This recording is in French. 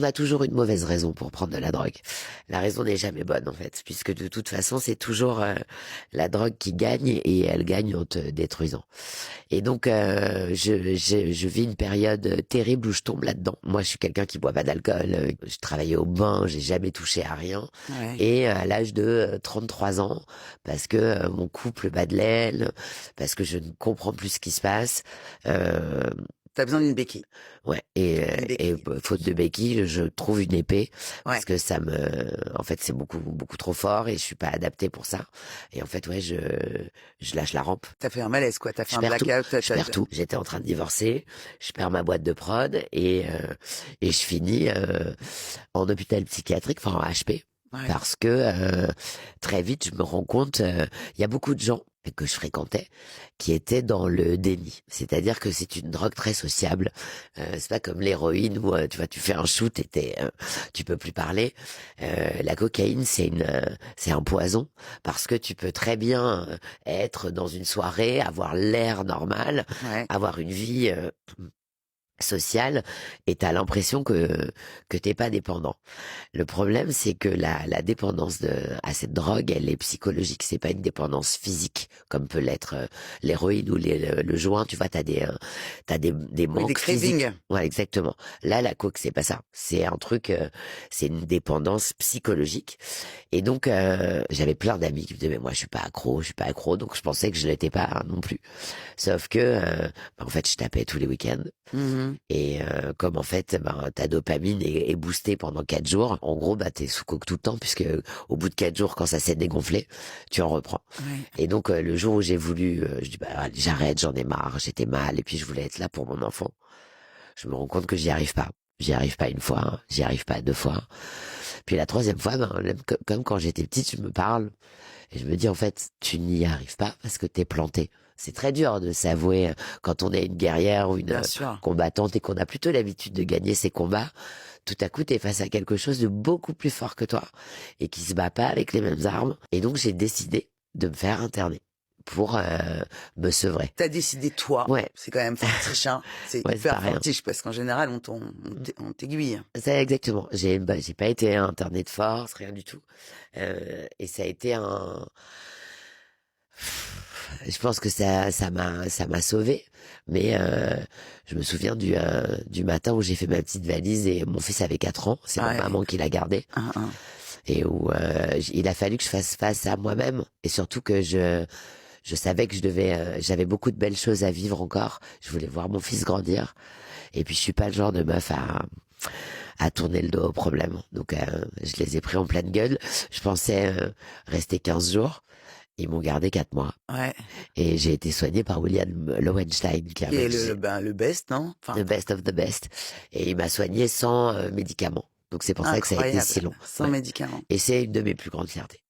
On a toujours une mauvaise raison pour prendre de la drogue. La raison n'est jamais bonne en fait, puisque de toute façon c'est toujours la drogue qui gagne et elle gagne en te détruisant. Et donc je vis une période terrible où je tombe là-dedans. Moi je suis quelqu'un qui boit pas d'alcool, je travaillais au bain, j'ai jamais touché à rien. Ouais. Et à l'âge de 33 ans, parce que mon couple bat de l'aile, parce que je ne comprends plus ce qui se passe, euh, T'as besoin d'une béquille. ouais, Une et béquille. faute de béquille, je trouve une épée Ouais. parce que en fait, c'est beaucoup trop fort et je suis pas adapté pour ça. Et en fait, ouais, je lâche la rampe. T'as fait un malaise, quoi. T'as fait Je un perds tout, blackout. je perds tout. J'étais en train de divorcer, je perds ma boîte de prod et je finis en hôpital psychiatrique, enfin en HP. Ouais. Parce que très vite, je me rends compte, il y a beaucoup de gens que je fréquentais qui étaient dans le déni. C'est-à-dire que c'est une drogue très sociable. C'est pas comme l'héroïne où tu vois, tu fais un shoot et tu peux plus parler. La cocaïne, c'est un poison parce que tu peux très bien être dans une soirée, avoir l'air normal, Ouais. avoir une vie sociale et t'as l'impression que t'es pas dépendant. Le problème, c'est que la dépendance à cette drogue, elle est psychologique. C'est pas une dépendance physique comme peut l'être l'héroïne ou le joint. Tu vois, t'as des Oui, des manques physiques. cravings. Ouais, exactement. Là, la coke, c'est pas ça. C'est un truc, c'est une dépendance psychologique. Et donc, j'avais plein d'amis qui me disaient, mais moi, je suis pas accro, je suis pas accro. Donc, je pensais que je l'étais pas non plus. Sauf que, en fait, je tapais tous les week-ends. Mhm. Et comme en fait, ta dopamine est boostée pendant 4 jours, en gros, t'es sous coke tout le temps, puisque au bout de 4 jours, quand ça s'est dégonflé, tu en reprends. Ouais. Et donc, le jour où j'ai voulu, je dis, allez, j'arrête, j'en ai marre, j'étais mal, et puis je voulais être là pour mon enfant. Je me rends compte que j'y arrive pas. J'y arrive pas une fois, hein, j'y arrive pas deux fois. Puis la troisième fois, comme quand j'étais petite, je me parle, et je me dis, en fait, tu n'y arrives pas parce que t'es planté. C'est très dur de s'avouer quand on est une guerrière ou une Bien sûr. combattante et qu'on a plutôt l'habitude de gagner ses combats. Tout à coup, t'es face à quelque chose de beaucoup plus fort que toi et qui se bat pas avec les mêmes armes. Et donc, j'ai décidé de me faire interner pour me sevrer. T'as décidé toi. Ouais, C'est quand même fortiche, hein. C'est ouais, c'est pas hyper rien. fortiche parce qu'en général, on t'aiguille. C'est exactement. J'ai pas été interné de force, rien du tout. Et ça a été je pense que ça m'a sauvé, mais je me souviens du matin où j'ai fait ma petite valise et mon fils avait 4 ans, c'est ma Ouais. maman qui l'a gardé et où il a fallu que je fasse face à moi-même et surtout que je savais que j'avais beaucoup de belles choses à vivre encore. Je voulais voir mon fils grandir et puis je suis pas le genre de meuf à tourner le dos aux problèmes. Donc je les ai pris en pleine gueule. Je pensais rester 15 jours. Ils m'ont gardé 4 mois. Ouais. Et j'ai été soigné par William Lowenstein, qui Et avait le best, non? the Enfin, best of the best. Et il m'a soigné sans médicaments. Donc c'est pour ça que ça a été si incroyable. long. Sans Ouais. médicaments. Et c'est une de mes plus grandes fiertés.